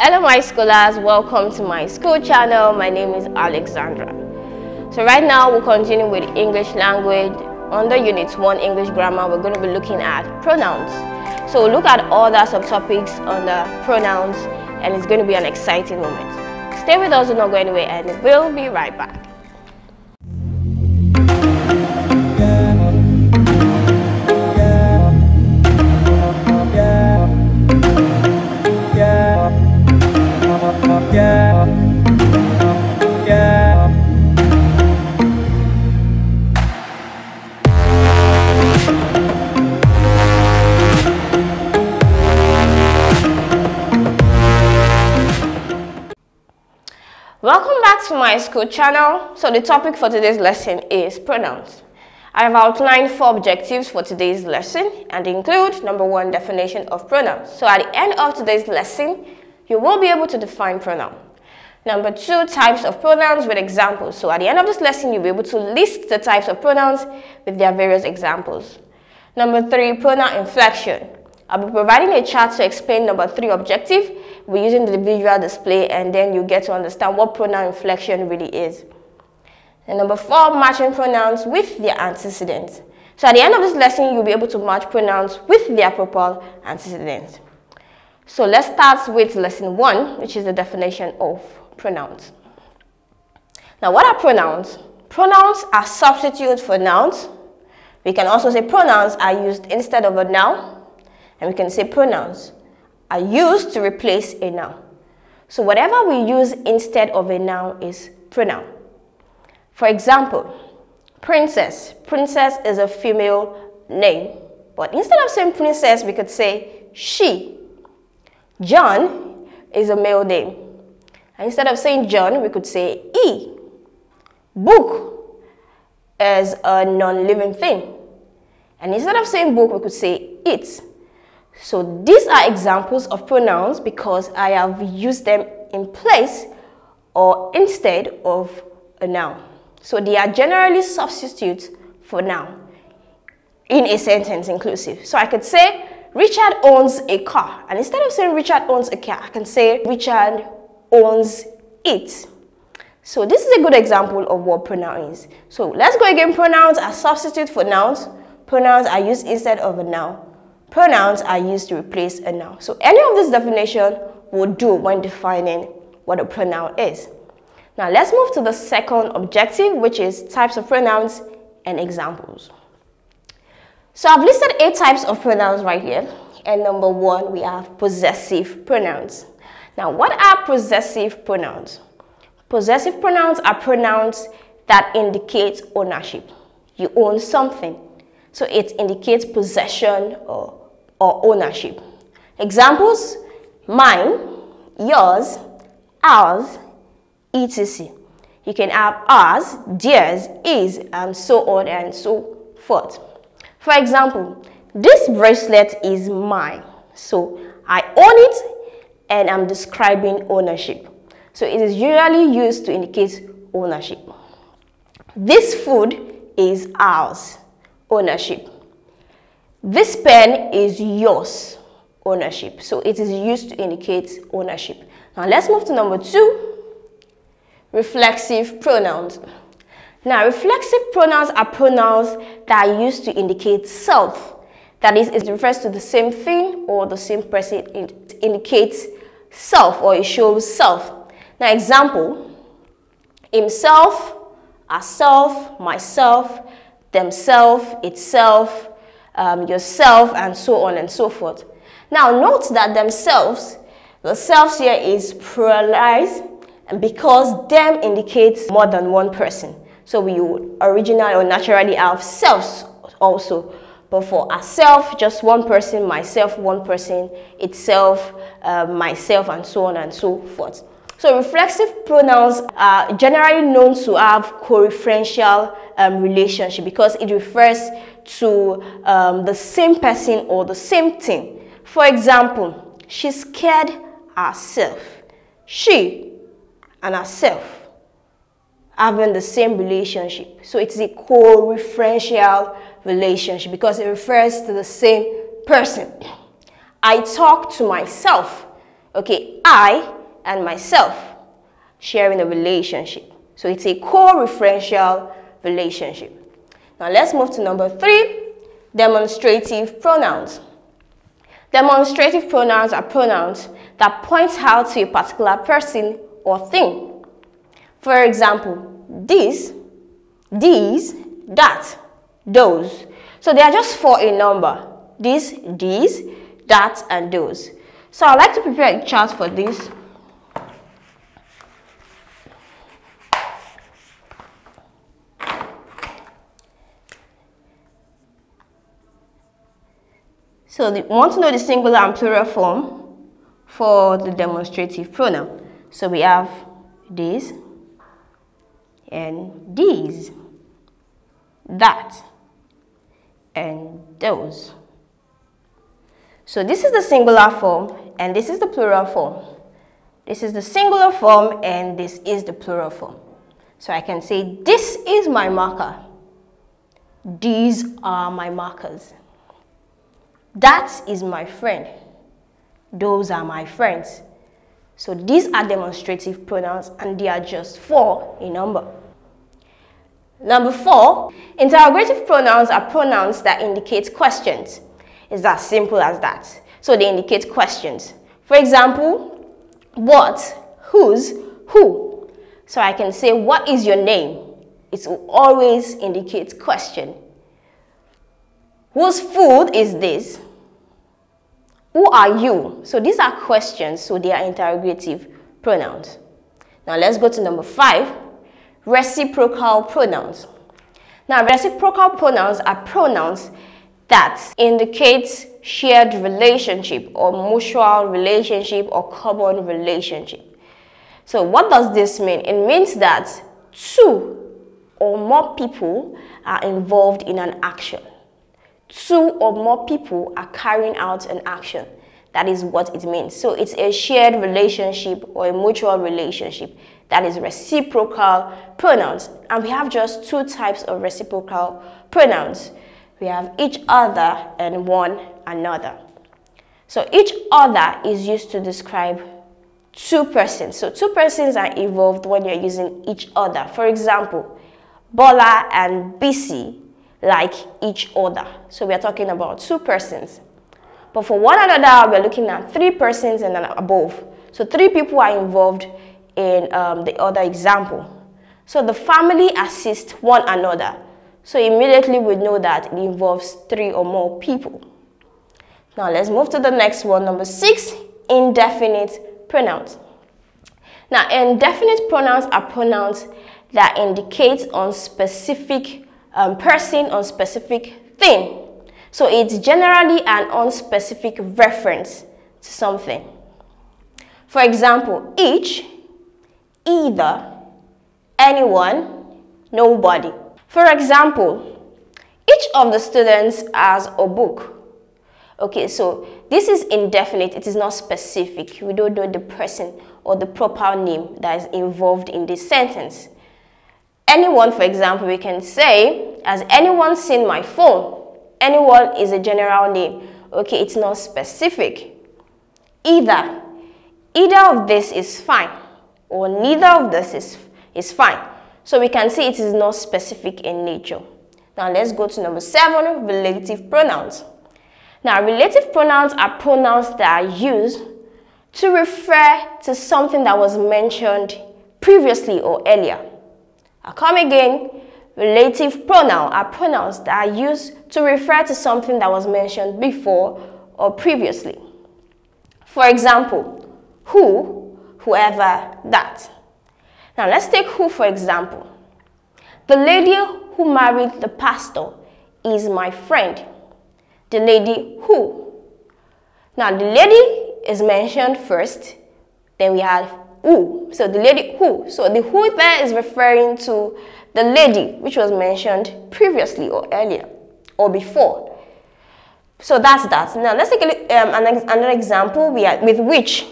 Hello my scholars, welcome to my school channel. My name is Alexandra. So right now we'll continue with English language. Under Unit 1 English Grammar, we're going to be looking at pronouns. So we'll look at all the subtopics under pronouns and it's going to be an exciting moment. Stay with us, do not go anywhere, and we'll be right back. Welcome back to my school channel. So the topic for today's lesson is pronouns. I have outlined 4 objectives for today's lesson and include number 1, definition of pronouns. So at the end of today's lesson, you will be able to define pronoun. Number 2, types of pronouns with examples. So at the end of this lesson, you'll be able to list the types of pronouns with their various examples. Number 3, pronoun inflection. I'll be providing a chart to explain number 3 objective. We're using the visual display and then you get to understand what pronoun inflection really is. And number 4, matching pronouns with their antecedents. So at the end of this lesson, you'll be able to match pronouns with their proper antecedents. So let's start with lesson 1, which is the definition of pronouns. Now, what are pronouns? Pronouns are substitutes for nouns. We can also say pronouns are used instead of a noun. And we can say pronouns are used to replace a noun. So whatever we use instead of a noun is pronoun. For example, princess. Princess is a female name. But instead of saying princess, we could say she. John is a male name. And instead of saying John, we could say he. Book is a non-living thing. And instead of saying book, we could say it. So these are examples of pronouns because I have used them in place or instead of a noun. So they are generally substitutes for noun in a sentence inclusive. So I could say Richard owns a car, and instead of saying Richard owns a car, I can say Richard owns it. So this is a good example of what pronoun is. So let's go again. Pronouns are substitute for nouns. Pronouns are used instead of a noun. Pronouns are used to replace a noun. So any of this definition will do when defining what a pronoun is. Now let's move to the second objective, which is types of pronouns and examples. So I've listed 8 types of pronouns right here. And number 1, we have possessive pronouns. Now what are possessive pronouns? Possessive pronouns are pronouns that indicate ownership. You own something. So it indicates possession or ownership. Examples: mine, yours, ours, etc. You can have ours, theirs, his, and so on and so forth. For example, this bracelet is mine. So I own it and I'm describing ownership. So it is usually used to indicate ownership. This food is ours. Ownership. This pen is yours. Ownership. So it is used to indicate ownership. Now let's move to number 2. Reflexive pronouns. Now reflexive pronouns are pronouns that are used to indicate self. That is, it refers to the same thing or the same person. It indicates self or it shows self. Now example: himself, herself, myself, themselves, itself, yourself, and so on and so forth. Now note that themselves, the selves here is pluralized, and because them indicates more than one person. So we would originally or naturally have selves also. But for ourself, just one person, myself, one person, itself, myself, and so on and so forth. So reflexive pronouns are generally known to have co-referential relationship because it refers to the same person or the same thing. For example, she scared herself. She and herself having the same relationship. So it's a co-referential relationship because it refers to the same person. I talk to myself. Okay, I and myself sharing a relationship. So it's a co-referential relationship. Now let's move to number 3, demonstrative pronouns. Demonstrative pronouns are pronouns that point out to a particular person or thing. For example, this, these, that, those. So they are just 4 in number. This, these, that, and those. So I'd like to prepare a chart for this. So we want to know the singular and plural form for the demonstrative pronoun. So we have this and these, that, and those. So this is the singular form and this is the plural form. This is the singular form and this is the plural form. So I can say, this is my marker. These are my markers. That is my friend. Those are my friends. So these are demonstrative pronouns and they are just 4 in number. Number 4, interrogative pronouns are pronouns that indicate questions. It's as simple as that. So they indicate questions. For example, what, whose, who. So I can say, what is your name? It will always indicate question. Whose food is this? Who are you? So these are questions, so they are interrogative pronouns. Now let's go to number 5, reciprocal pronouns. Now reciprocal pronouns are pronouns that indicate shared relationship or mutual relationship or common relationship. So what does this mean? It means that 2 or more people are involved in an action. 2 or more people are carrying out an action. That is what it means. So it's a shared relationship or a mutual relationship. That is reciprocal pronouns. And we have just 2 types of reciprocal pronouns. We have each other and one another. So each other is used to describe 2 persons. So 2 persons are involved when you're using each other. For example, Bola and Bisi like each other. So we are talking about 2 persons. But for one another, we're looking at 3 persons and above. So 3 people are involved in the other example. So the family assists one another. So immediately we know that it involves 3 or more people. Now let's move to the next one, number 6, indefinite pronouns. Now indefinite pronouns are pronouns that indicate on specific person, on specific thing. So it's generally an unspecific reference to something. For example, each, either, anyone, nobody. For example, each of the students has a book. Okay, so this is indefinite, it is not specific. We don't know the person or the proper name that is involved in this sentence. Anyone, for example, we can say, has anyone seen my phone? Anyone is a general name. Okay, it's not specific. Either of this is fine, or neither of this is fine. So we can say it is not specific in nature. Now let's go to number 7, relative pronouns. Now relative pronouns are pronouns that are used to refer to something that was mentioned previously or earlier. I'll come again. Relative pronouns are pronouns that are used to refer to something that was mentioned before or previously. For example, who, whoever, that. Now let's take who for example. The lady who married the pastor is my friend. The lady who. Now the lady is mentioned first, then we have who. So the lady who. So the who there is referring to the lady which was mentioned previously or earlier or before. So that's that. Now let's take another example with which.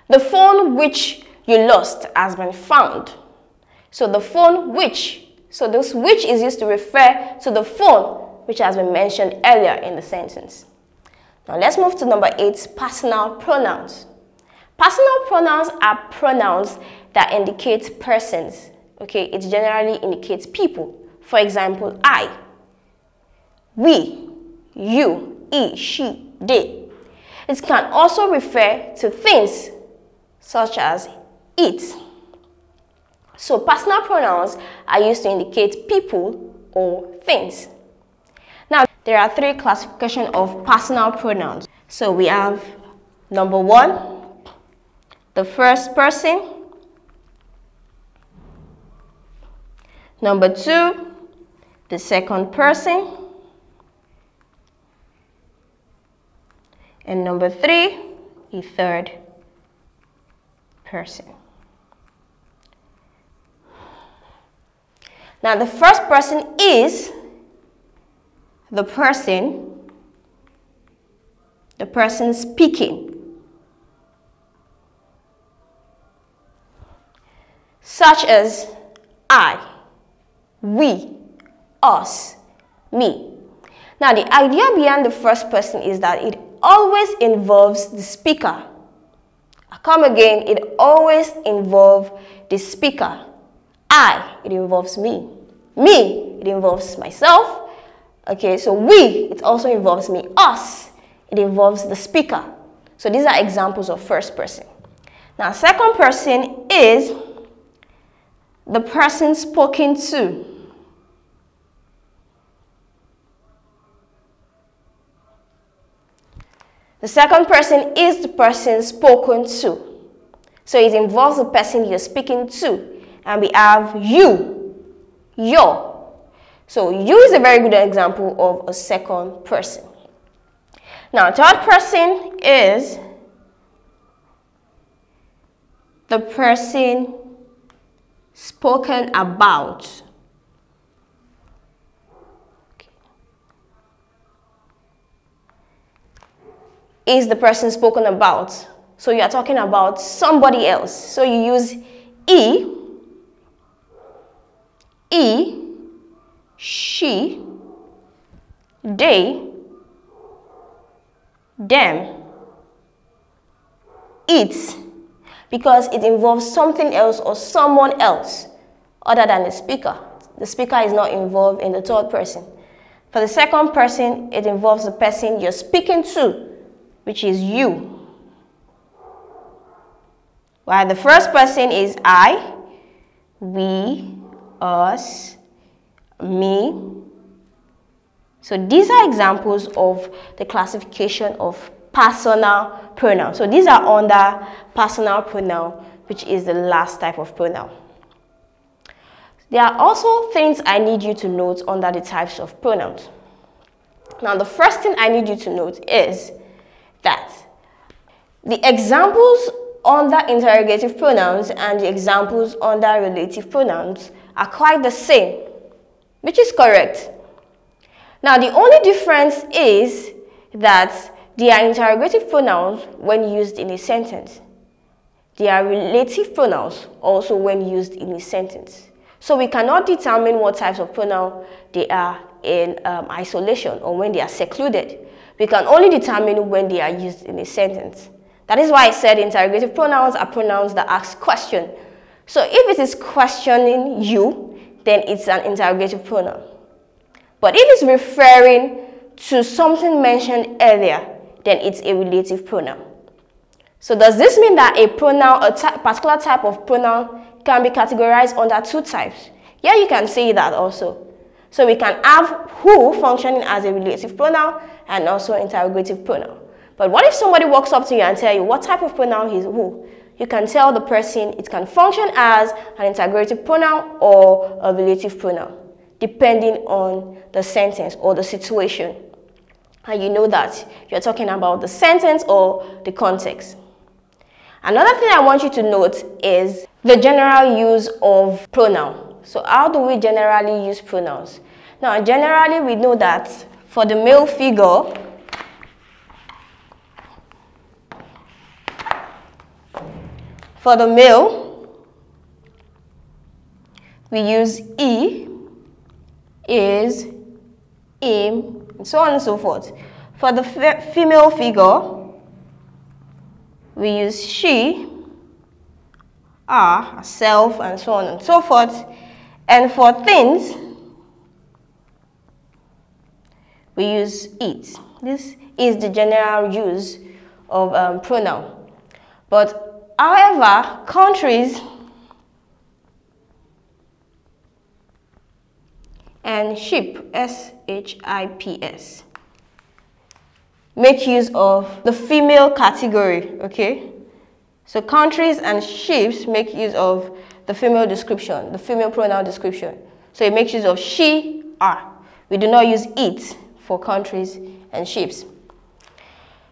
The phone which you lost has been found. So the phone which. So this which is used to refer to the phone which has been mentioned earlier in the sentence. Now let's move to number 8, personal pronouns. Personal pronouns are pronouns that indicate persons. Okay, it generally indicates people. For example, I, we, you, he, she, they. It can also refer to things such as it. So personal pronouns are used to indicate people or things. Now, there are 3 classifications of personal pronouns. So we have number 1, the first person. Number 2, the second person. And number 3, the third person. Now, the first person is the person speaking, such as I, we, us, me. Now, the idea behind the first person is that it always involves the speaker. I come again, it always involves the speaker. I, it involves me. Me, it involves myself. Okay, so we, it also involves me. Us, it involves the speaker. So these are examples of first person. Now, second person is the person spoken to. The second person is the person spoken to. So it involves the person you're speaking to. And we have you, your. So you is a very good example of a second person. Now, third person is the person spoken about. Is the person spoken about. So you are talking about somebody else. So you use he, she, they, them, it, because it involves something else or someone else other than the speaker. The speaker is not involved in the third person. For the second person, it involves the person you're speaking to, which is you. While the first person is I, we, us, me. So these are examples of the classification of personal pronouns. So these are under personal pronoun, which is the last type of pronoun. There are also things I need you to note under the types of pronouns. Now, the first thing I need you to note is that the examples under interrogative pronouns and the examples under relative pronouns are quite the same, which is correct. Now, the only difference is that they are interrogative pronouns when used in a sentence. They are relative pronouns also when used in a sentence. So we cannot determine what types of pronoun they are in isolation or when they are secluded. We can only determine when they are used in a sentence. That is why I said interrogative pronouns are pronouns that ask question. So if it is questioning you, then it's an interrogative pronoun. But if it's referring to something mentioned earlier, then it's a relative pronoun. So does this mean that a pronoun, a particular type of pronoun, can be categorized under 2 types? Yeah, you can say that also. So we can have who functioning as a relative pronoun and also interrogative pronoun. But what if somebody walks up to you and tell you what type of pronoun is who? You can tell the person it can function as an interrogative pronoun or a relative pronoun, depending on the sentence or the situation. And you know that you're talking about the sentence or the context. Another thing I want you to note is the general use of pronoun. So how do we generally use pronouns? Now, generally we know that for the male figure, for the male, we use he, is, him, and so on and so forth. For the female figure, we use she, herself, and so on and so forth. And for things, we use it. This is the general use of pronoun. But however, countries and ship, S-H-I-P-S, make use of the female category, okay? So countries and ships make use of the female description, the female pronoun description. So it makes use of she, her. We do not use it for countries and ships.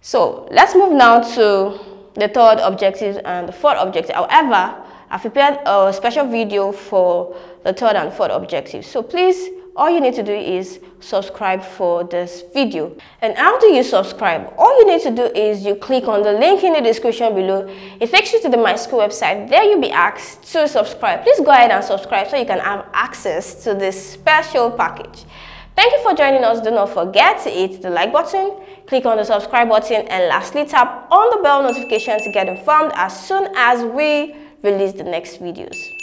So let's move now to the third objective and the fourth objective. However, I've prepared a special video for the third and fourth objectives. So please, all you need to do is subscribe for this video. And how do you subscribe? All you need to do is you click on the link in the description below. It takes you to the My School website. There you'll be asked to subscribe. Please go ahead and subscribe so you can have access to this special package. Thank you for joining us. Do not forget to hit the like button, click on the subscribe button, and lastly tap on the bell notification to get informed as soon as we release the next videos.